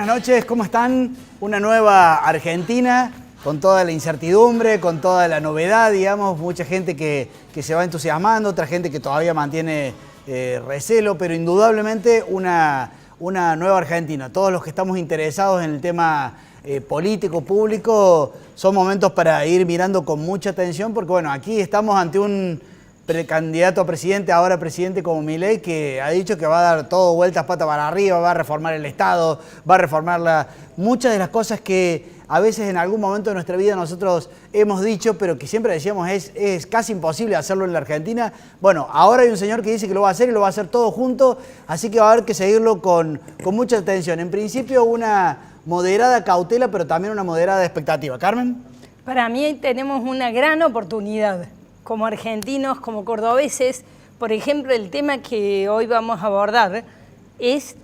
buenas noches, ¿cómo están? Una nueva Argentina con toda la incertidumbre, con toda la novedad, digamos, mucha gente que se va entusiasmando, otra gente que todavía mantiene recelo, pero indudablemente una nueva Argentina. Todos los que estamos interesados en el tema político, público, son momentos para ir mirando con mucha atención, porque bueno, aquí estamos ante un precandidato a presidente, ahora presidente como Milei, que ha dicho que va a dar todo vueltas pata para arriba, va a reformar el Estado, va a reformar muchas de las cosas que a veces en algún momento de nuestra vida nosotros hemos dicho, pero que siempre decíamos es casi imposible hacerlo en la Argentina. Bueno, ahora hay un señor que dice que lo va a hacer y lo va a hacer todo junto, así que va a haber que seguirlo con mucha atención. En principio una moderada cautela, pero también una moderada expectativa. ¿Carmen? Para mí tenemos una gran oportunidad como argentinos, como cordobeses. Por ejemplo, el tema que hoy vamos a abordar es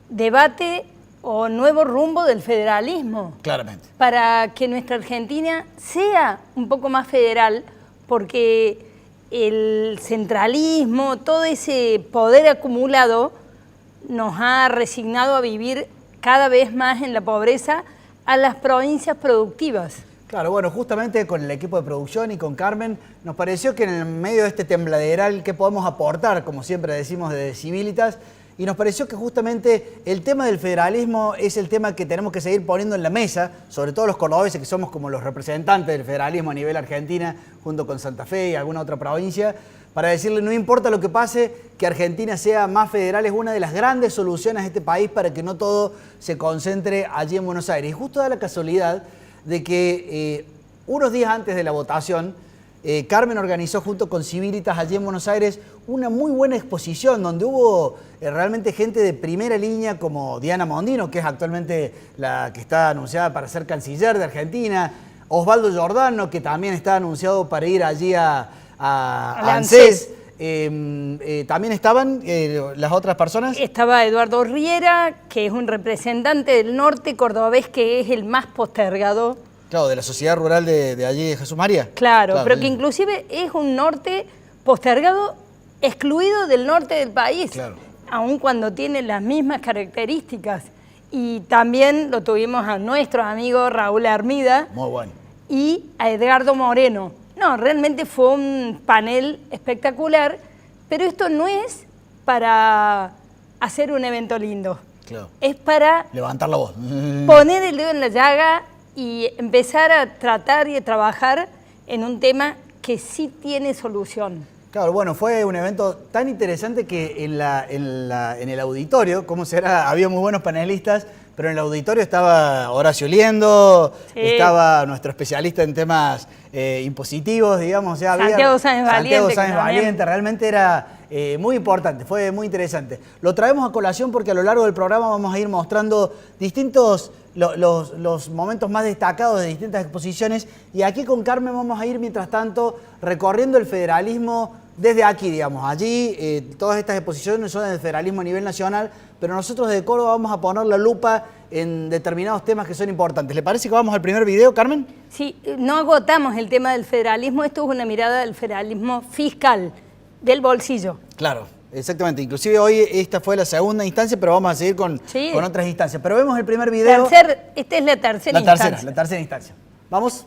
debate o nuevo rumbo del federalismo. Claramente. Para que nuestra Argentina sea un poco más federal, porque el centralismo, todo ese poder acumulado, nos ha resignado a vivir cada vez más en la pobreza a las provincias productivas. Claro, bueno, justamente con el equipo de producción y con Carmen, nos pareció que en el medio de este tembladeral que podemos aportar, como siempre decimos desde Civilitas, y nos pareció que justamente el tema del federalismo es el tema que tenemos que seguir poniendo en la mesa, sobre todo los cordobeses que somos como los representantes del federalismo a nivel Argentina, junto con Santa Fe y alguna otra provincia, para decirle no importa lo que pase, que Argentina sea más federal es una de las grandes soluciones a este país para que no todo se concentre allí en Buenos Aires. Y justo da la casualidad de que unos días antes de la votación, Carmen organizó junto con Civilitas allí en Buenos Aires una muy buena exposición donde hubo realmente gente de primera línea como Diana Mondino, que es actualmente la que está anunciada para ser canciller de Argentina, Osvaldo Giordano, que también está anunciado para ir allí a ANSES. También estaban las otras personas. Estaba Eduardo Riera, que es un representante del norte cordobés, que es el más postergado. Claro, de la sociedad rural de allí de Jesús María. Claro, pero que inclusive es un norte postergado, excluido del norte del país, claro, aun cuando tiene las mismas características. Y también lo tuvimos a nuestro amigo Raúl Armida. Muy bueno. Y a Edgardo Moreno. No, realmente fue un panel espectacular, pero esto no es para hacer un evento lindo. Claro. Es para levantar la voz, poner el dedo en la llaga y empezar a tratar y a trabajar en un tema que sí tiene solución. Claro, bueno, fue un evento tan interesante que en el auditorio, como será, había muy buenos panelistas, pero en el auditorio estaba Horacio Liendo, sí, estaba nuestro especialista en temas impositivos, digamos. O sea, Santiago Sáenz Valiente, realmente era muy importante, fue muy interesante. Lo traemos a colación porque a lo largo del programa vamos a ir mostrando distintos los momentos más destacados de distintas exposiciones, y aquí con Carmen vamos a ir mientras tanto recorriendo el federalismo desde aquí, digamos. Allí todas estas exposiciones son del federalismo a nivel nacional, pero nosotros desde Córdoba vamos a poner la lupa en determinados temas que son importantes. ¿Le parece que vamos al primer video, Carmen? Sí, no agotamos el tema del federalismo, esto es una mirada del federalismo fiscal, del bolsillo. Claro, exactamente. Inclusive hoy esta fue la segunda instancia, pero vamos a seguir con otras instancias. Pero vemos el primer video. Esta es la tercera instancia. La tercera instancia. Vamos.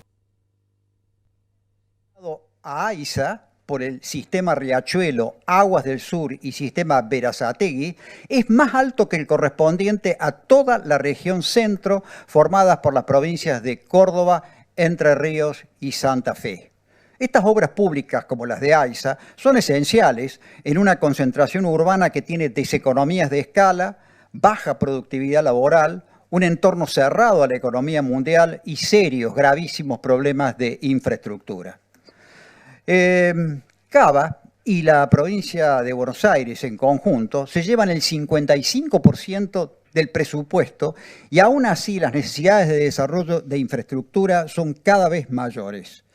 A AISA por el sistema Riachuelo, Aguas del Sur y sistema Berazategui es más alto que el correspondiente a toda la región centro, formadas por las provincias de Córdoba, Entre Ríos y Santa Fe. Estas obras públicas, como las de AISA, son esenciales en una concentración urbana que tiene deseconomías de escala, baja productividad laboral, un entorno cerrado a la economía mundial y serios, gravísimos problemas de infraestructura. Cava y la provincia de Buenos Aires en conjunto se llevan el 55% del presupuesto y aún así las necesidades de desarrollo de infraestructura son cada vez mayores.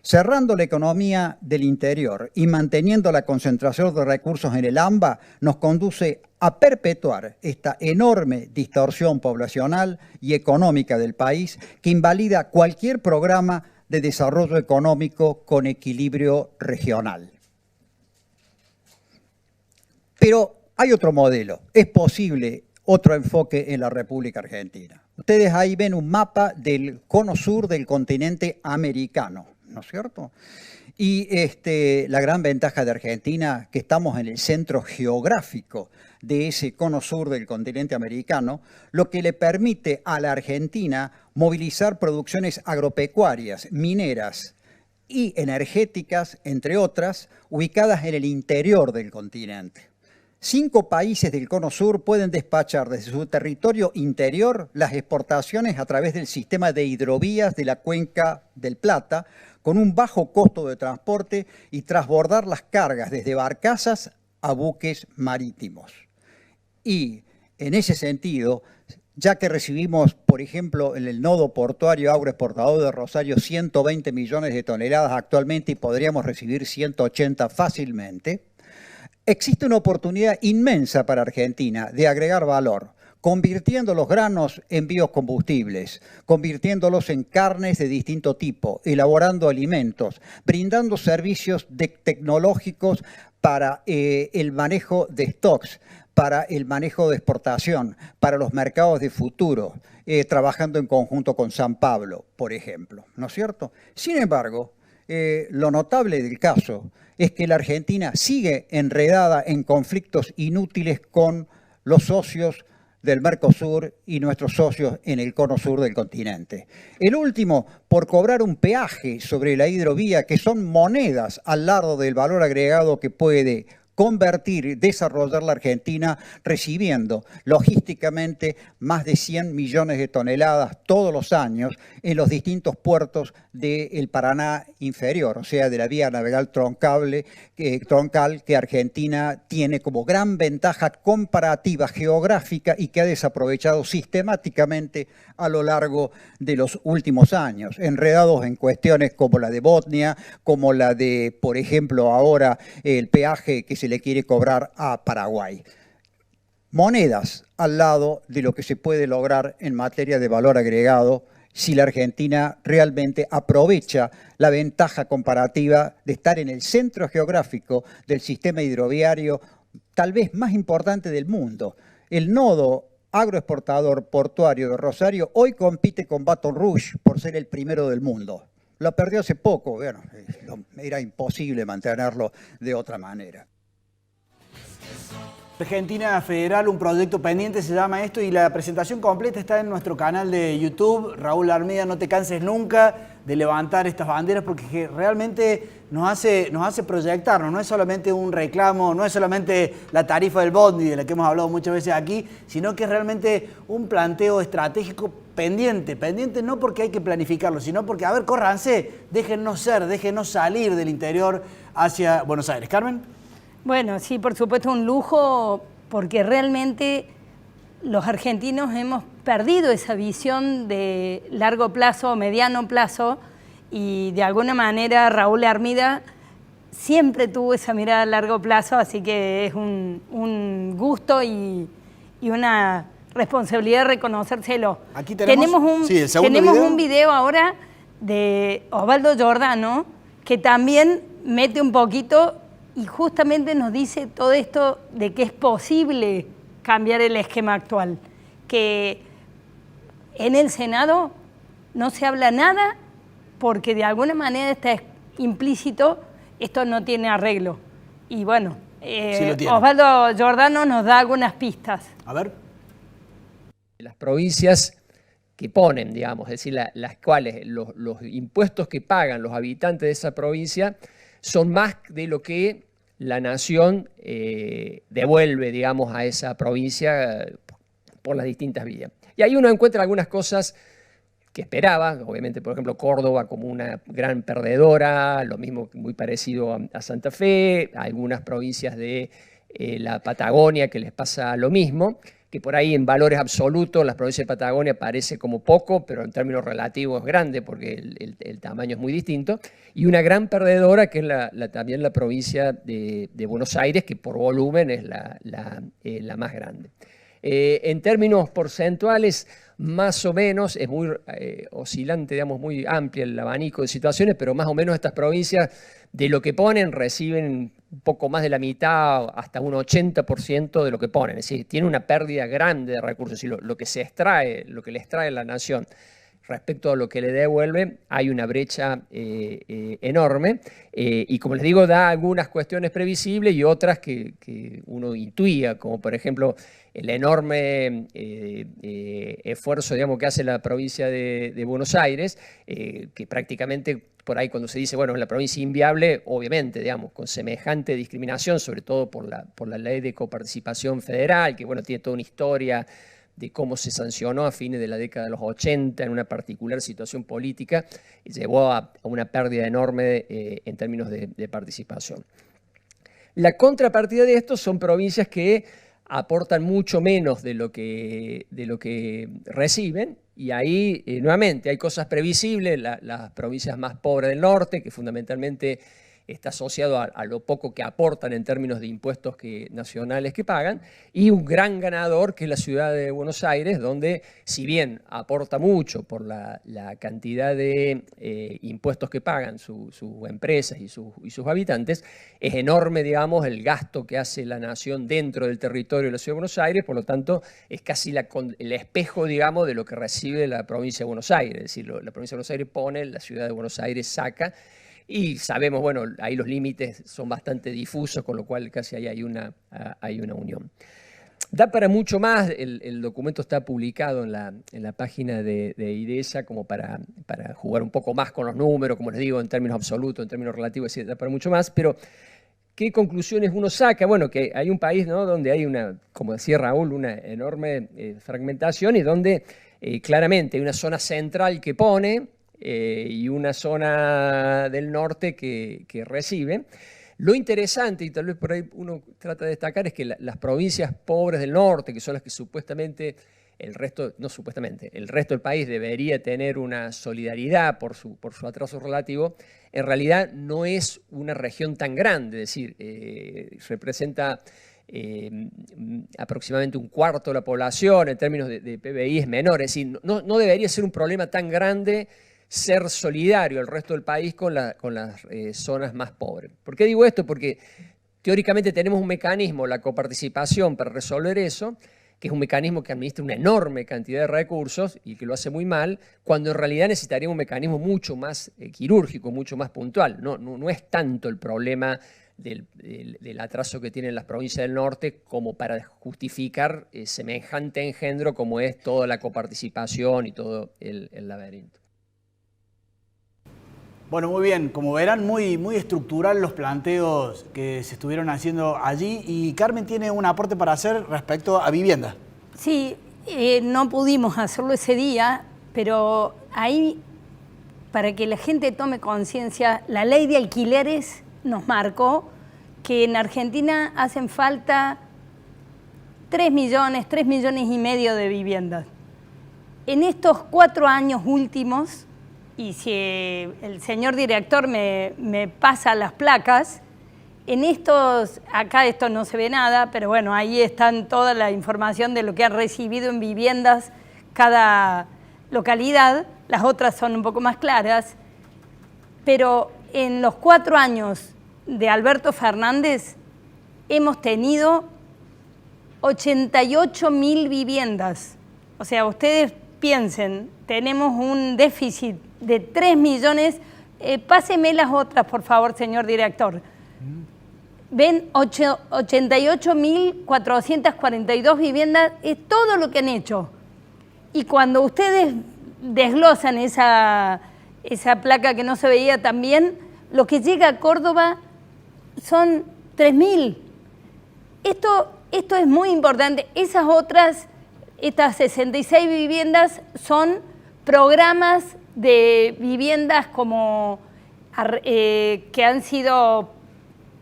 Cerrando la economía del interior y manteniendo la concentración de recursos en el AMBA nos conduce a perpetuar esta enorme distorsión poblacional y económica del país que invalida cualquier programa de desarrollo económico con equilibrio regional. Pero hay otro modelo. Es posible otro enfoque en la República Argentina. Ustedes ahí ven un mapa del cono sur del continente americano, ¿no es cierto? Y la gran ventaja de Argentina, que estamos en el centro geográfico de ese cono sur del continente americano, lo que le permite a la Argentina movilizar producciones agropecuarias, mineras y energéticas, entre otras, ubicadas en el interior del continente. 5 países del Cono Sur pueden despachar desde su territorio interior las exportaciones a través del sistema de hidrovías de la Cuenca del Plata, con un bajo costo de transporte y transbordar las cargas desde barcazas a buques marítimos. Y en ese sentido, ya que recibimos, por ejemplo, en el nodo portuario agroexportador de Rosario 120 millones de toneladas actualmente y podríamos recibir 180 fácilmente, existe una oportunidad inmensa para Argentina de agregar valor, convirtiendo los granos en biocombustibles, convirtiéndolos en carnes de distinto tipo, elaborando alimentos, brindando servicios tecnológicos para el manejo de stocks, para el manejo de exportación, para los mercados de futuro, trabajando en conjunto con San Pablo, por ejemplo, ¿no es cierto? Sin embargo, lo notable del caso es que la Argentina sigue enredada en conflictos inútiles con los socios del Mercosur y nuestros socios en el cono sur del continente. El último, por cobrar un peaje sobre la hidrovía, que son monedas al lado del valor agregado que puede convertir y desarrollar la Argentina, recibiendo logísticamente más de 100 millones de toneladas todos los años en los distintos puertos del Paraná inferior, o sea, de la vía navegal troncal que Argentina tiene como gran ventaja comparativa geográfica y que ha desaprovechado sistemáticamente a lo largo de los últimos años, enredados en cuestiones como la de Botnia, como la de, por ejemplo, ahora el peaje que se le quiere cobrar a Paraguay. Monedas al lado de lo que se puede lograr en materia de valor agregado si la Argentina realmente aprovecha la ventaja comparativa de estar en el centro geográfico del sistema hidroviario tal vez más importante del mundo. El nodo agroexportador portuario de Rosario hoy compite con Baton Rouge por ser el primero del mundo. Lo perdió hace poco, bueno, era imposible mantenerlo de otra manera. Argentina Federal, un proyecto pendiente se llama esto y la presentación completa está en nuestro canal de YouTube. Raúl Armida, no te canses nunca de levantar estas banderas porque realmente nos hace proyectarnos. No es solamente un reclamo, no es solamente la tarifa del bondi de la que hemos hablado muchas veces aquí, sino que es realmente un planteo estratégico pendiente no porque hay que planificarlo, sino porque, a ver, córranse, déjennos salir del interior hacia Buenos Aires. Carmen. Bueno, sí, por supuesto, un lujo, porque realmente los argentinos hemos perdido esa visión de largo plazo, mediano plazo, y de alguna manera Raúl Armida siempre tuvo esa mirada a largo plazo, así que es un gusto y una responsabilidad reconocérselo. Aquí tenemos un video ahora de Osvaldo Giordano, que también mete un poquito y justamente nos dice todo esto de que es posible cambiar el esquema actual, que en el Senado no se habla nada porque de alguna manera está implícito, esto no tiene arreglo. Y bueno, sí Osvaldo Giordano nos da algunas pistas. A ver. Las provincias que ponen, digamos, es decir, las cuales los impuestos que pagan los habitantes de esa provincia son más de lo que la nación devuelve, digamos, a esa provincia por las distintas vías. Y ahí uno encuentra algunas cosas que esperaba, obviamente, por ejemplo, Córdoba como una gran perdedora, lo mismo muy parecido a Santa Fe, a algunas provincias de la Patagonia que les pasa lo mismo, que por ahí en valores absolutos las provincias de Patagonia parece como poco, pero en términos relativos es grande porque el tamaño es muy distinto, y una gran perdedora que es también la provincia de Buenos Aires, que por volumen es la más grande. En términos porcentuales, más o menos, es muy oscilante, digamos, muy amplio el abanico de situaciones, pero más o menos estas provincias de lo que ponen reciben un poco más de la mitad, hasta un 80% de lo que ponen. Es decir, tiene una pérdida grande de recursos y lo que se extrae, lo que le extrae la nación respecto a lo que le devuelve, hay una brecha enorme y como les digo, da algunas cuestiones previsibles y otras que uno intuía, como por ejemplo el enorme esfuerzo, digamos, que hace la provincia de Buenos Aires, que prácticamente por ahí cuando se dice, bueno, la provincia inviable, obviamente, digamos, con semejante discriminación, sobre todo por la ley de coparticipación federal, que bueno, tiene toda una historia de cómo se sancionó a fines de la década de los 80 en una particular situación política y llevó a una pérdida enorme en términos de participación. La contrapartida de esto son provincias que aportan mucho menos de lo que reciben y ahí nuevamente hay cosas previsibles, las provincias más pobres del norte, que fundamentalmente está asociado a lo poco que aportan en términos de impuestos nacionales que pagan, y un gran ganador que es la ciudad de Buenos Aires, donde si bien aporta mucho por la cantidad de impuestos que pagan sus empresas y sus habitantes, es enorme, digamos, el gasto que hace la nación dentro del territorio de la ciudad de Buenos Aires, por lo tanto es casi el espejo, digamos, de lo que recibe la provincia de Buenos Aires, es decir, la provincia de Buenos Aires pone, la ciudad de Buenos Aires saca. Y sabemos, bueno, ahí los límites son bastante difusos, con lo cual casi ahí hay una unión. Da para mucho más, el documento está publicado en la página de IDESA como para jugar un poco más con los números, como les digo, en términos absolutos, en términos relativos, da para mucho más, pero ¿qué conclusiones uno saca? Bueno, que hay un país, ¿no?, donde hay como decía Raúl, una enorme fragmentación y donde claramente hay una zona central que pone, y una zona del norte que recibe. Lo interesante, y tal vez por ahí uno trata de destacar, es que las provincias pobres del norte, que son las que supuestamente el resto del país debería tener una solidaridad por su atraso relativo, en realidad no es una región tan grande, es decir, representa aproximadamente un cuarto de la población, en términos de PBI es menor, es decir, no debería ser un problema tan grande ser solidario al resto del país con las zonas más pobres. ¿Por qué digo esto? Porque teóricamente tenemos un mecanismo, la coparticipación, para resolver eso, que es un mecanismo que administra una enorme cantidad de recursos y que lo hace muy mal, cuando en realidad necesitaría un mecanismo mucho más quirúrgico, mucho más puntual. No es tanto el problema del atraso que tienen las provincias del norte como para justificar semejante engendro como es toda la coparticipación y todo el laberinto. Bueno, muy bien. Como verán, muy estructural los planteos que se estuvieron haciendo allí. Y Carmen tiene un aporte para hacer respecto a vivienda. Sí, no pudimos hacerlo ese día, pero ahí, para que la gente tome conciencia, la ley de alquileres nos marcó que en Argentina hacen falta 3 millones y medio de viviendas. En estos 4 años últimos, y si el señor director me pasa las placas, acá esto no se ve nada, pero bueno, ahí están toda la información de lo que han recibido en viviendas cada localidad, las otras son un poco más claras, pero en los 4 años de Alberto Fernández hemos tenido 88.000 viviendas. O sea, ustedes piensen, tenemos un déficit de 3 millones. Páseme las otras, por favor, señor director. Ven, 88.442 viviendas, es todo lo que han hecho. Y cuando ustedes desglosan esa placa que no se veía tan bien, lo que llega a Córdoba son 3.000. Esto es muy importante. Estas 66 viviendas son programas de viviendas que han sido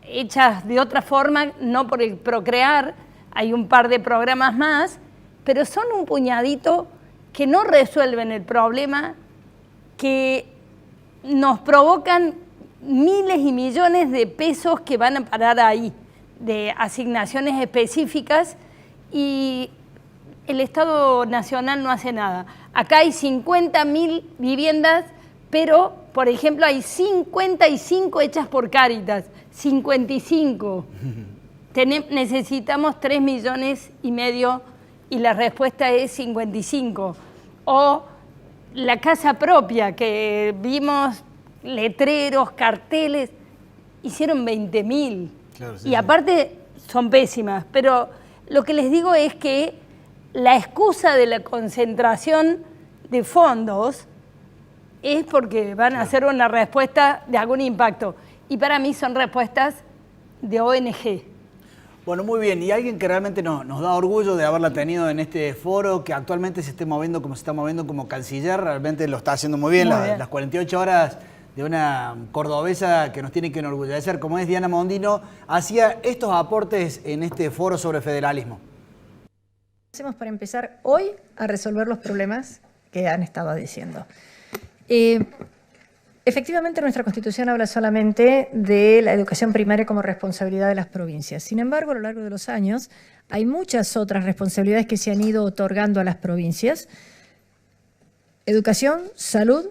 hechas de otra forma, no por el Procrear, hay un par de programas más, pero son un puñadito que no resuelven el problema, que nos provocan miles y millones de pesos que van a parar ahí, de asignaciones específicas, y el Estado Nacional no hace nada. Acá hay 50.000 viviendas, pero, por ejemplo, hay 55 hechas por Cáritas. 55. Necesitamos 3,5 millones y la respuesta es 55. O la casa propia, que vimos letreros, carteles, hicieron 20.000. Claro, sí, y sí. aparte son pésimas, pero lo que les digo es que la excusa de la concentración de fondos es porque van a hacer una respuesta de algún impacto. Y para mí son respuestas de ONG. Bueno, muy bien. Y alguien que realmente nos da orgullo de haberla tenido en este foro, que actualmente se esté moviendo como se está moviendo como canciller, realmente lo está haciendo muy bien. Muy bien. Las 48 horas de una cordobesa que nos tiene que enorgullecer, como es Diana Mondino, hacía estos aportes en este foro sobre federalismo. Hacemos para empezar hoy a resolver los problemas que han estado diciendo. Efectivamente, nuestra Constitución habla solamente de la educación primaria como responsabilidad de las provincias. Sin embargo, a lo largo de los años, hay muchas otras responsabilidades que se han ido otorgando a las provincias. Educación, salud,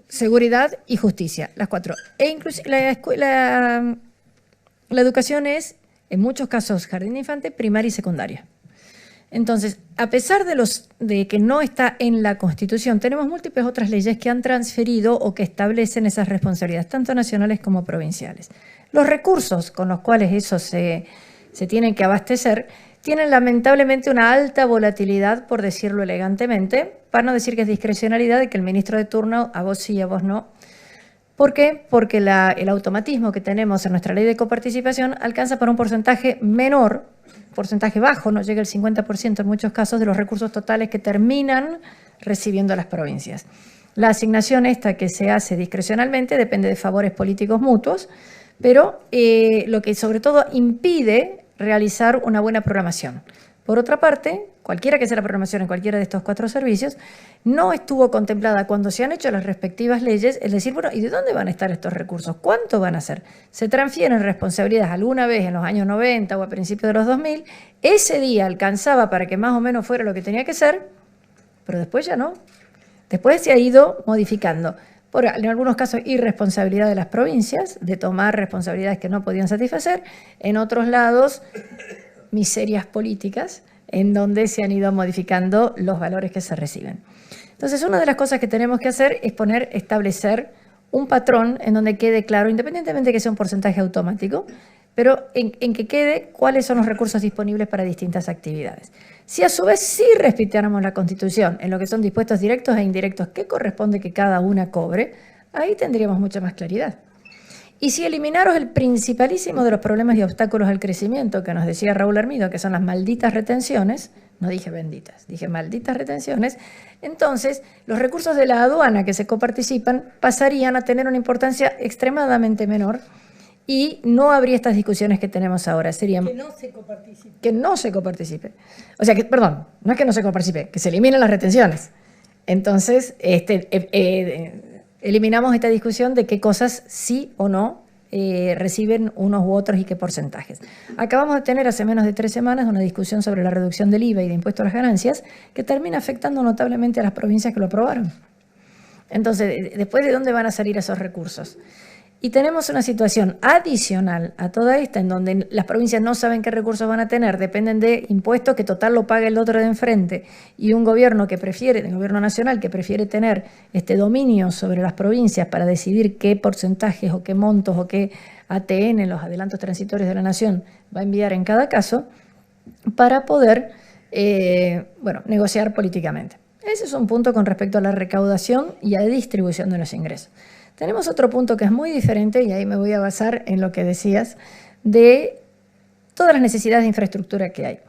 seguridad y justicia, las cuatro. E inclusive la educación es, en muchos casos, jardín de infante, primaria y secundaria. Entonces, a pesar de que no está en la Constitución, tenemos múltiples otras leyes que han transferido o que establecen esas responsabilidades, tanto nacionales como provinciales. Los recursos con los cuales eso se tienen que abastecer tienen lamentablemente una alta volatilidad, por decirlo elegantemente, para no decir que es discrecionalidad de que el ministro de turno, a vos sí y a vos no. ¿Por qué? Porque el automatismo que tenemos en nuestra ley de coparticipación alcanza para un porcentaje menor, porcentaje bajo, no llega al 50% en muchos casos, de los recursos totales que terminan recibiendo las provincias. La asignación esta que se hace discrecionalmente depende de favores políticos mutuos, pero lo que sobre todo impide realizar una buena programación. Por otra parte, cualquiera que sea la programación en cualquiera de estos 4 servicios, no estuvo contemplada cuando se han hecho las respectivas leyes, es decir, bueno, ¿y de dónde van a estar estos recursos? ¿Cuánto van a ser? Se transfieren responsabilidades alguna vez en los años 90 o a principios de los 2000, ese día alcanzaba para que más o menos fuera lo que tenía que ser, pero después ya no. Después se ha ido modificando. En algunos casos, irresponsabilidad de las provincias, de tomar responsabilidades que no podían satisfacer. En otros lados, miserias políticas, en donde se han ido modificando los valores que se reciben. Entonces, una de las cosas que tenemos que hacer es establecer un patrón en donde quede claro, independientemente de que sea un porcentaje automático, pero en que quede cuáles son los recursos disponibles para distintas actividades. Si a su vez sí respetáramos la Constitución en lo que son dispuestos directos e indirectos que corresponde que cada una cobre, ahí tendríamos mucha más claridad. Y si eliminaros el principalísimo de los problemas y obstáculos al crecimiento que nos decía Raúl Hermido, que son las malditas retenciones, no dije benditas, dije malditas retenciones, entonces los recursos de la aduana que se coparticipan pasarían a tener una importancia extremadamente menor y no habría estas discusiones que tenemos ahora. Serían, Que no se coparticipe. Que no se coparticipe. O sea, perdón, no es que no se coparticipe, que se eliminen las retenciones. Entonces, eliminamos esta discusión de qué cosas sí o no reciben unos u otros y qué porcentajes. Acabamos de tener hace menos de 3 semanas una discusión sobre la reducción del IVA y de impuesto a las ganancias que termina afectando notablemente a las provincias que lo aprobaron. Entonces, ¿después de dónde van a salir esos recursos? Y tenemos una situación adicional a toda esta en donde las provincias no saben qué recursos van a tener, dependen de impuestos que total lo paga el otro de enfrente y un gobierno que prefiere, el gobierno nacional que prefiere tener este dominio sobre las provincias para decidir qué porcentajes o qué montos o qué ATN, los adelantos transitorios de la nación, va a enviar en cada caso para poder negociar políticamente. Ese es un punto con respecto a la recaudación y a la distribución de los ingresos. Tenemos otro punto que es muy diferente, y ahí me voy a basar en lo que decías, de todas las necesidades de infraestructura que hay.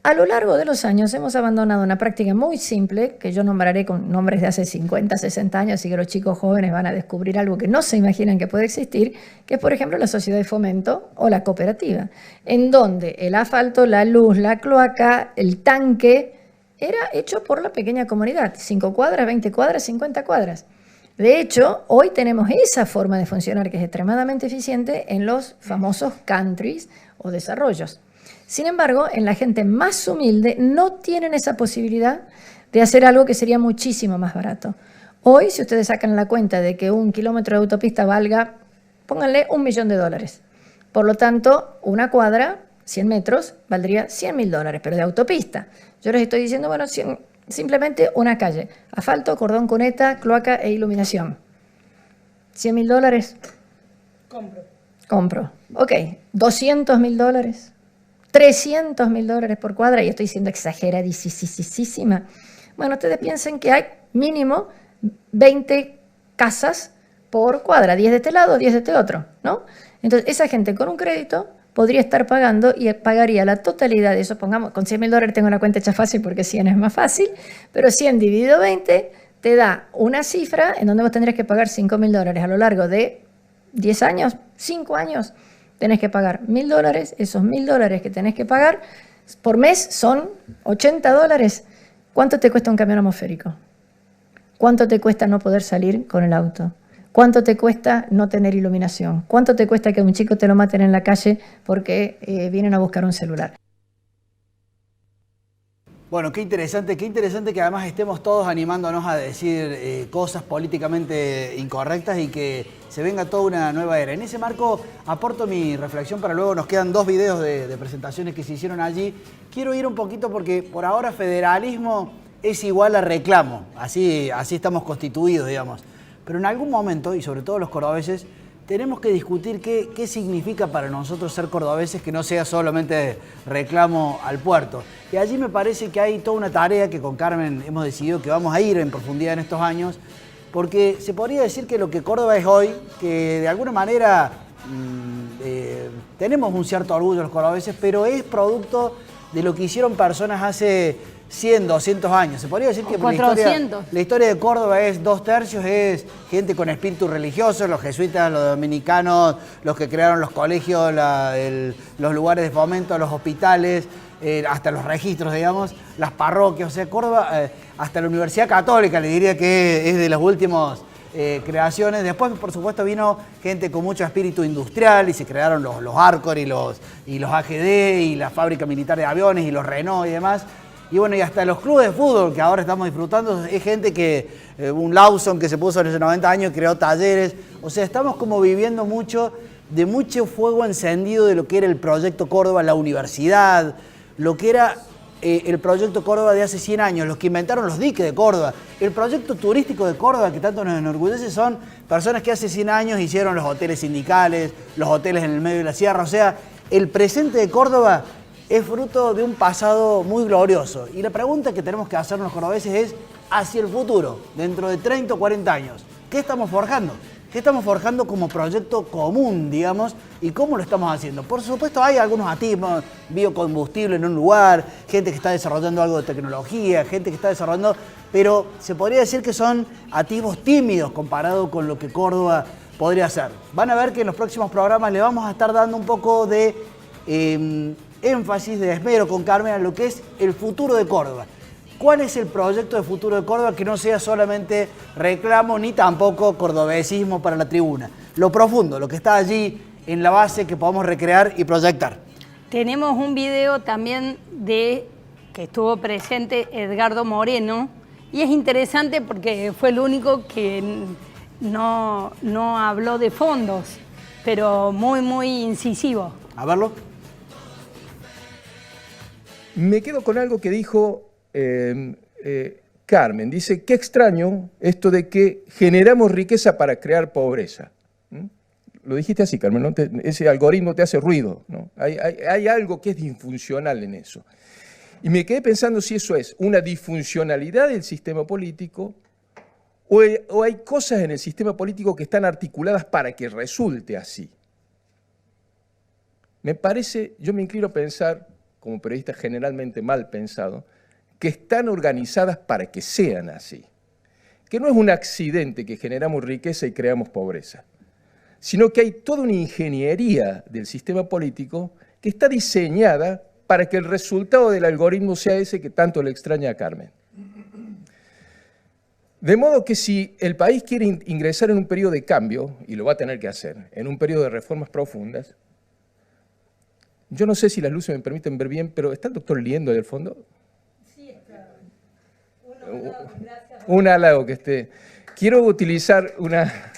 A lo largo de los años hemos abandonado una práctica muy simple, que yo nombraré con nombres de hace 50, 60 años, así que los chicos jóvenes van a descubrir algo que no se imaginan que puede existir, que es, por ejemplo, la sociedad de fomento o la cooperativa, en donde el asfalto, la luz, la cloaca, el tanque, era hecho por la pequeña comunidad, 5 cuadras, 20 cuadras, 50 cuadras. De hecho, hoy tenemos esa forma de funcionar que es extremadamente eficiente en los famosos countries o desarrollos. Sin embargo, en la gente más humilde no tienen esa posibilidad de hacer algo que sería muchísimo más barato. Hoy, si ustedes sacan la cuenta de que un kilómetro de autopista valga, pónganle $1.000.000. Por lo tanto, una cuadra, 100 metros, valdría $100.000, pero de autopista. Yo les estoy diciendo, bueno, simplemente una calle. Asfalto, cordón cuneta, cloaca e iluminación. $100.000. Compro. Ok, $200.000. $300.000 por cuadra, y estoy siendo exageradísima. Bueno, ustedes piensen que hay mínimo 20 casas por cuadra, 10 de este lado, 10 de este otro, ¿no? Entonces, esa gente con un crédito podría estar pagando y pagaría la totalidad de eso. Pongamos, con $100.000 tengo una cuenta hecha fácil porque 100 es más fácil, pero 100 dividido 20 te da una cifra en donde vos tendrías que pagar $5.000 a lo largo de 10 años, 5 años. Tenés que pagar $1.000, esos $1.000 que tenés que pagar por mes son $80. ¿Cuánto te cuesta un camión atmosférico? ¿Cuánto te cuesta no poder salir con el auto? ¿Cuánto te cuesta no tener iluminación? ¿Cuánto te cuesta que a un chico te lo maten en la calle porque vienen a buscar un celular? Bueno, qué interesante que además estemos todos animándonos a decir cosas políticamente incorrectas y que se venga toda una nueva era. En ese marco aporto mi reflexión para luego, nos quedan 2 videos de presentaciones que se hicieron allí. Quiero ir un poquito porque por ahora federalismo es igual a reclamo, así estamos constituidos, digamos. Pero en algún momento, y sobre todo los cordobeses, tenemos que discutir qué significa para nosotros ser cordobeses, que no sea solamente reclamo al puerto. Y allí me parece que hay toda una tarea que con Carmen hemos decidido que vamos a ir en profundidad en estos años, porque se podría decir que lo que Córdoba es hoy, que de alguna manera tenemos un cierto orgullo los cordobeses, pero es producto de lo que hicieron personas hace 100, 200 años. Se podría decir que la historia de Córdoba es 2/3, es gente con espíritu religioso, los jesuitas, los dominicanos, los que crearon los colegios, los lugares de fomento, los hospitales, hasta los registros, digamos, las parroquias. O sea, Córdoba, hasta la Universidad Católica, le diría que es de las últimas creaciones. Después, por supuesto, vino gente con mucho espíritu industrial y se crearon los Arcor y los AGD y la fábrica militar de aviones y los Renault y demás. Y bueno, y hasta los clubes de fútbol que ahora estamos disfrutando, es gente que, un Lawson que se puso en esos 90 años, creó talleres. O sea, estamos como viviendo mucho fuego encendido de lo que era el proyecto Córdoba, la universidad, lo que era el proyecto Córdoba de hace 100 años, los que inventaron los diques de Córdoba, el proyecto turístico de Córdoba que tanto nos enorgullece, son personas que hace 100 años hicieron los hoteles sindicales, los hoteles en el medio de la sierra. O sea, el presente de Córdoba es fruto de un pasado muy glorioso. Y la pregunta que tenemos que hacernos los cordobeses es, hacia el futuro, dentro de 30 o 40 años, ¿qué estamos forjando? ¿Qué estamos forjando como proyecto común, digamos? ¿Y cómo lo estamos haciendo? Por supuesto, hay algunos atismos, biocombustible en un lugar, gente que está desarrollando algo de tecnología, gente que está desarrollando, pero se podría decir que son atismos tímidos comparado con lo que Córdoba podría hacer. Van a ver que en los próximos programas le vamos a estar dando un poco de énfasis, de esmero con Carmen a lo que es el futuro de Córdoba. ¿Cuál es el proyecto de futuro de Córdoba que no sea solamente reclamo ni tampoco cordobesismo para la tribuna? Lo profundo, lo que está allí en la base que podamos recrear y proyectar. Tenemos un video también que estuvo presente Edgardo Moreno, y es interesante porque fue el único que no habló de fondos, pero muy incisivo. A verlo. Me quedo con algo que dijo Carmen. Dice, qué extraño esto de que generamos riqueza para crear pobreza. Lo dijiste así, Carmen, ¿no? Ese algoritmo te hace ruido, ¿no? Hay algo que es disfuncional en eso. Y me quedé pensando si eso es una disfuncionalidad del sistema político o hay cosas en el sistema político que están articuladas para que resulte así. Me parece, yo me inclino a pensar, como periodista generalmente mal pensado, que están organizadas para que sean así. Que no es un accidente que generamos riqueza y creamos pobreza, sino que hay toda una ingeniería del sistema político que está diseñada para que el resultado del algoritmo sea ese que tanto le extraña a Carmen. De modo que si el país quiere ingresar en un periodo de cambio, y lo va a tener que hacer, en un periodo de reformas profundas, Yo no sé si las luces me permiten ver bien, pero ¿está el doctor Liendo ahí al fondo? Sí, está. Un halago que esté. Quiero utilizar una...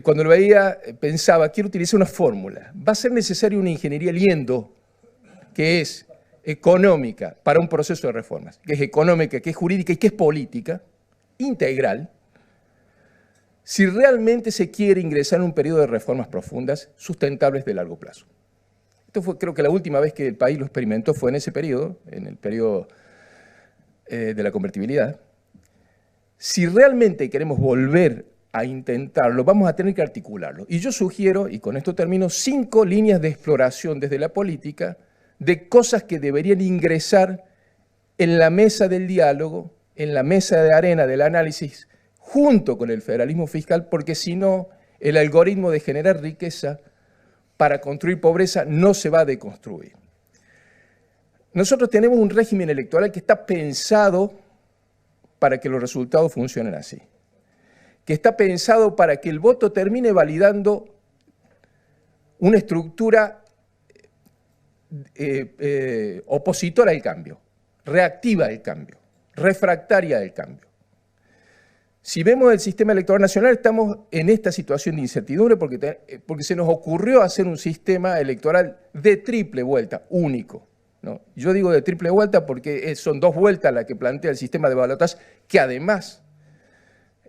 Cuando lo veía, pensaba, quiero utilizar una fórmula. Va a ser necesaria una ingeniería Liendo, que es económica para un proceso de reformas, que es económica, que es jurídica y que es política, integral, si realmente se quiere ingresar en un periodo de reformas profundas, sustentables de largo plazo. Esto fue, creo que la última vez que el país lo experimentó fue en ese periodo, en el periodo de la convertibilidad. Si realmente queremos volver a intentarlo, vamos a tener que articularlo. Y yo sugiero, y con esto termino, 5 líneas de exploración desde la política de cosas que deberían ingresar en la mesa del diálogo, en la mesa de arena del análisis, junto con el federalismo fiscal, porque si no, el algoritmo de generar riqueza para construir pobreza no se va a deconstruir. Nosotros tenemos un régimen electoral que está pensado para que los resultados funcionen así, que está pensado para que el voto termine validando una estructura opositora al cambio, reactiva al cambio, refractaria al cambio. Si vemos el sistema electoral nacional, estamos en esta situación de incertidumbre porque se nos ocurrió hacer un sistema electoral de triple vuelta, único, ¿no? Yo digo de triple vuelta porque son 2 vueltas las que plantea el sistema de balotaje, que además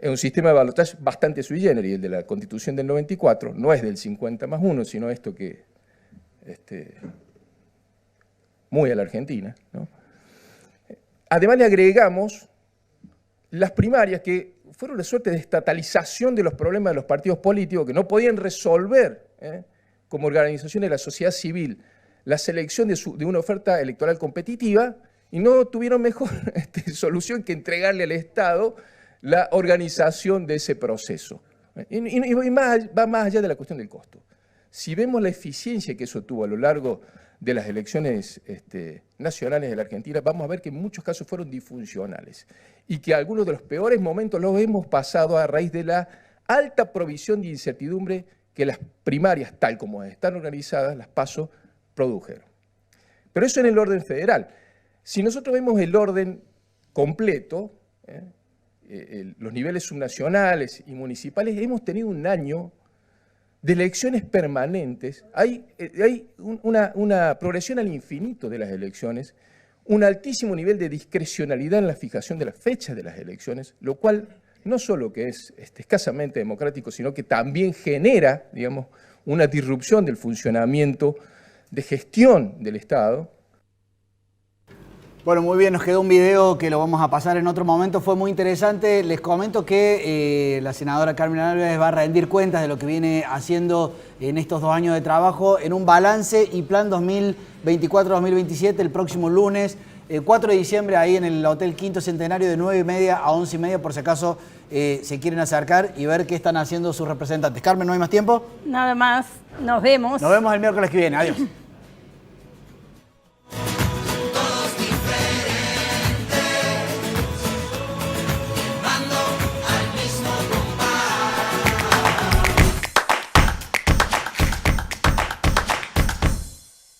es un sistema de balotaje bastante sui generis, el de la Constitución del 94, no es del 50+1, sino esto que... muy a la Argentina, ¿no? Además le agregamos las primarias, que fueron una suerte de estatalización de los problemas de los partidos políticos que no podían resolver, como organización de la sociedad civil, la selección de una oferta electoral competitiva, y no tuvieron mejor solución que entregarle al Estado la organización de ese proceso. Y va más allá de la cuestión del costo. Si vemos la eficiencia que eso tuvo a lo largo de las elecciones nacionales de la Argentina, vamos a ver que en muchos casos fueron disfuncionales y que algunos de los peores momentos los hemos pasado a raíz de la alta provisión de incertidumbre que las primarias, tal como están organizadas, las PASO, produjeron. Pero eso en el orden federal. Si nosotros vemos el orden completo, los niveles subnacionales y municipales, hemos tenido un año de elecciones permanentes. Hay una progresión al infinito de las elecciones, un altísimo nivel de discrecionalidad en la fijación de las fechas de las elecciones, lo cual no solo que es escasamente democrático, sino que también genera, digamos, una disrupción del funcionamiento de gestión del Estado. Bueno, muy bien, nos quedó un video que lo vamos a pasar en otro momento, fue muy interesante. Les comento que la senadora Carmen Álvarez va a rendir cuentas de lo que viene haciendo en estos 2 años de trabajo en un balance y plan 2024-2027 el próximo lunes, 4 de diciembre, ahí en el Hotel Quinto Centenario de 9:30 a 11:30, por si acaso se quieren acercar y ver qué están haciendo sus representantes. Carmen, ¿no hay más tiempo? Nada más, nos vemos. Nos vemos el miércoles que viene, adiós.